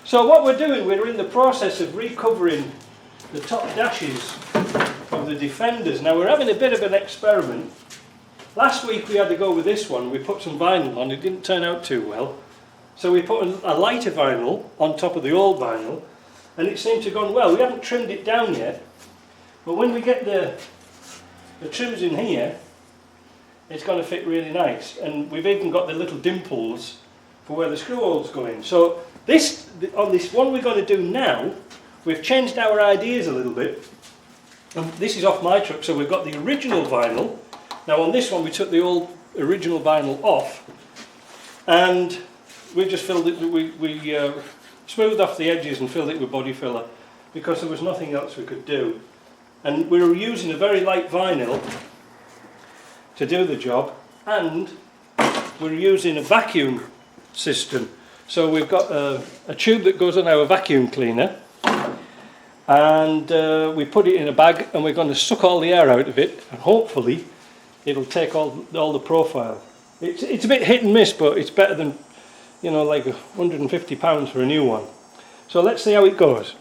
So what we're doing, we're in the process of recovering the top dashes of the Defenders. Now we're having a bit of an experiment. Last week we had to go with this one. We put some vinyl on. It didn't turn out too well. So we put a lighter vinyl on top of the old vinyl, and it seemed to have gone well. We haven't trimmed it down yet, but when we get the trims in here, it's going to fit really nice. And we've even got the little dimples for where the screw holes go in. So on this one we're going to do now, we've changed our ideas a little bit. And this is off my truck, so we've got the original vinyl. Now on this one we took the old original vinyl off, and we just filled it. We smoothed off the edges and filled it with body filler because there was nothing else we could do. And we were using a very light vinyl to do the job, and we're using a vacuum system. So we've got a tube that goes on our vacuum cleaner, and we put it in a bag, and we're going to suck all the air out of it, and hopefully it'll take all the profile. It's a bit hit and miss, but it's better than, you know, like £150 for a new one. So let's see how it goes.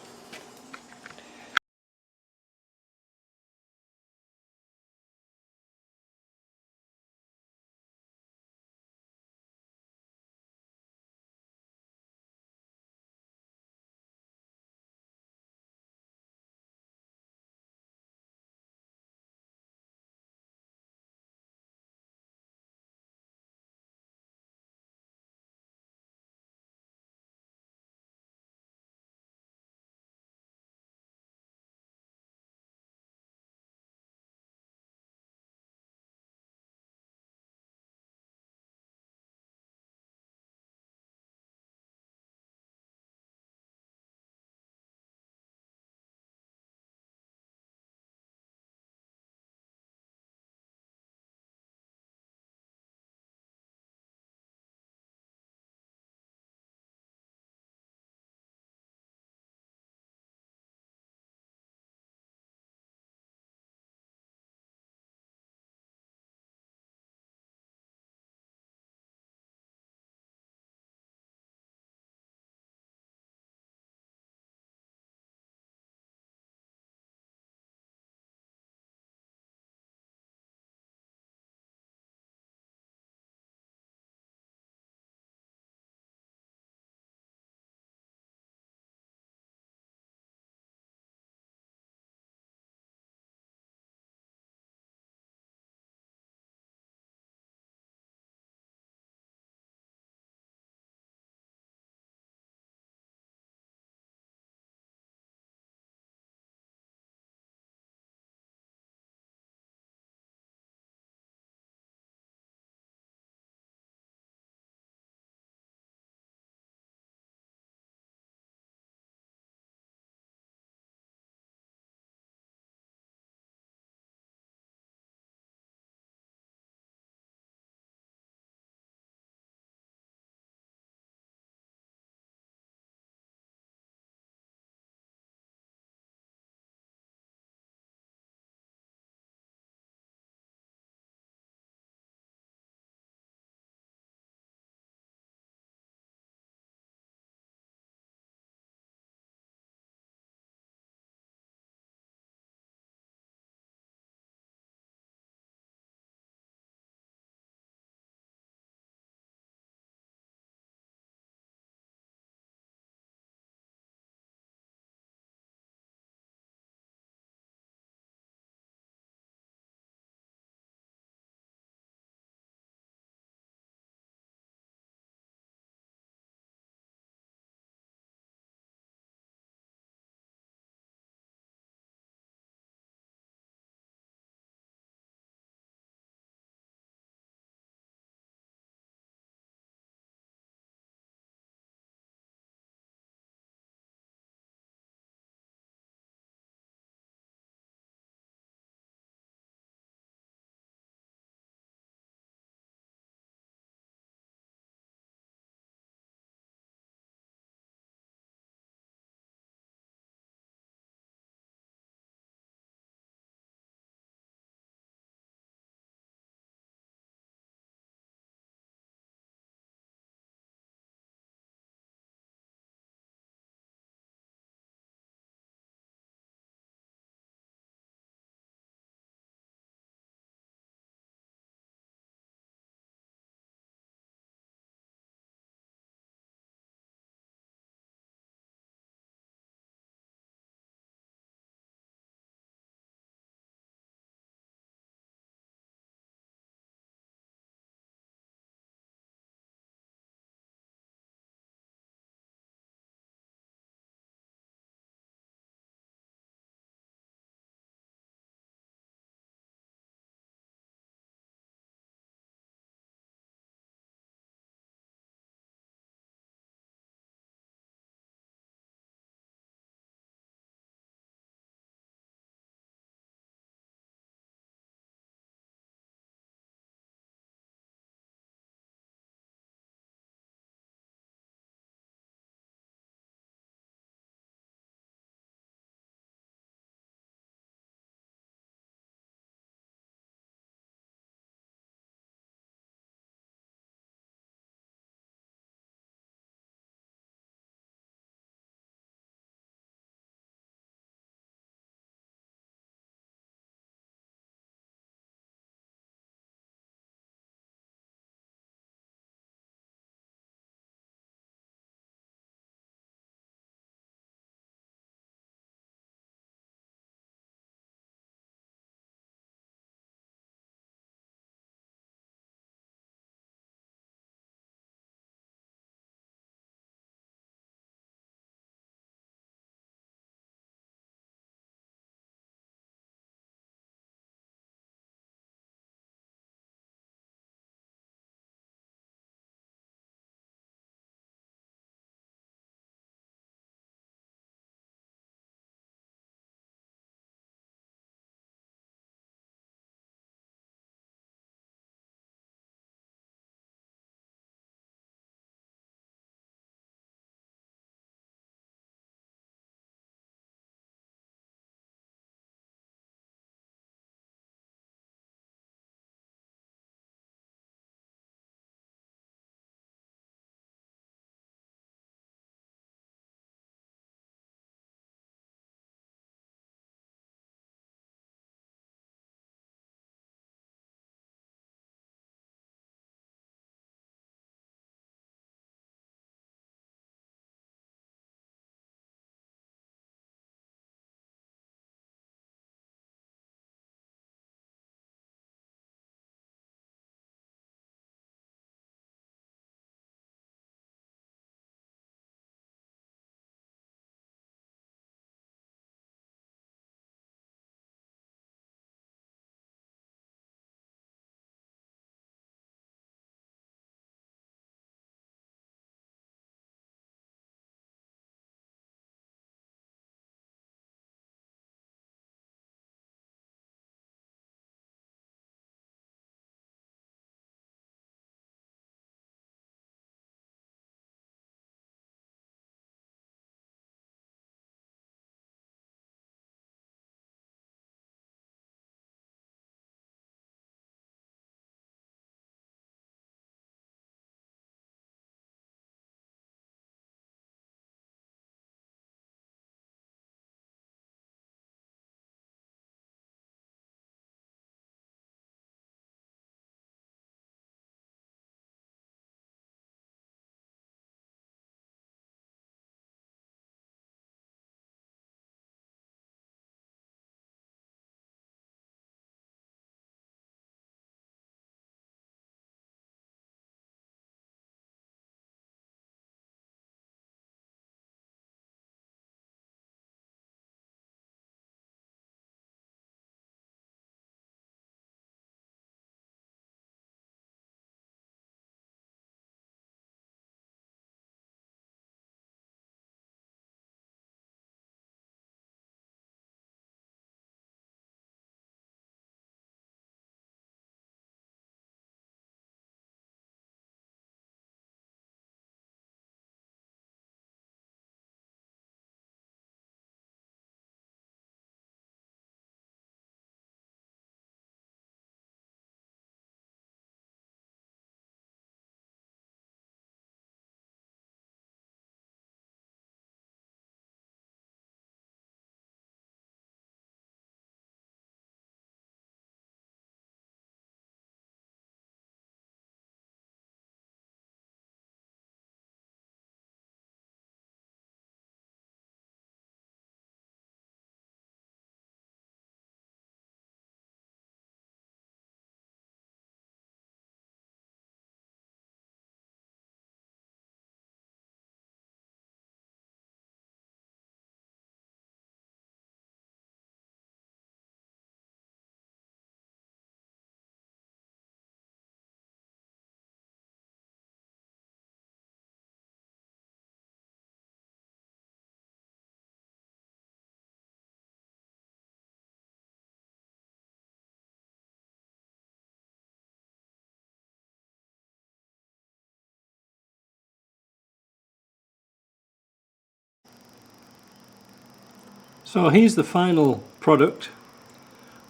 So here's the final product,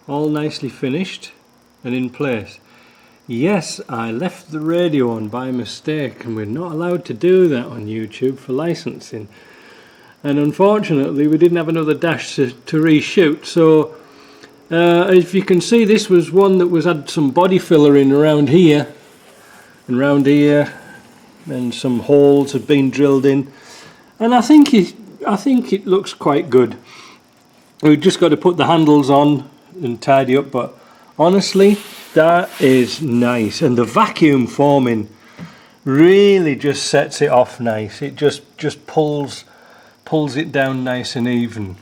all nicely finished and in place. Yes, I left the radio on by mistake, and we're not allowed to do that on YouTube for licensing. And unfortunately we didn't have another dash to reshoot, so if you can see, this was one that had some body filler in around here and round here, and some holes had been drilled in, and I think it looks quite good. We've just got to put the handles on and tidy up, but honestly that is nice, and the vacuum forming really just sets it off nice. It just pulls it down nice and even.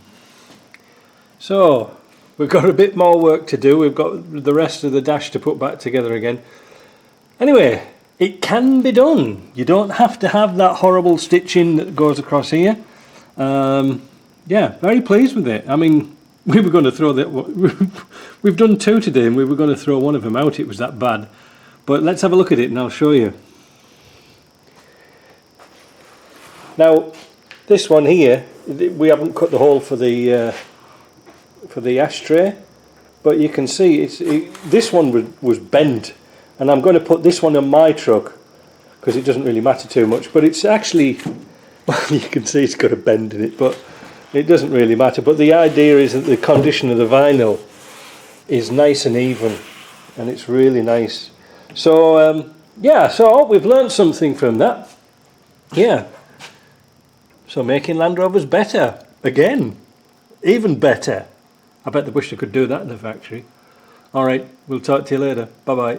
So we've got a bit more work to do. We've got the rest of the dash to put back together again. Anyway, it can be done. You don't have to have that horrible stitching that goes across here. Yeah, very pleased with it. I mean, we were going to throw that. We've done 2 today, and we were going to throw one of them out. It was that bad. But let's have a look at it, and I'll show you. Now, this one here, we haven't cut the hole for the ashtray, but you can see this one was bent, and I'm going to put this one on my truck because it doesn't really matter too much. But it's actually, well, you can see it's got a bend in it, but it doesn't really matter. But the idea is that the condition of the vinyl is nice and even, and it's really nice. So yeah, so I hope we've learned something from that. Yeah, so making Land Rovers better again, even better. I bet they wish they could do that in the factory. Alright, we'll talk to you later. Bye bye.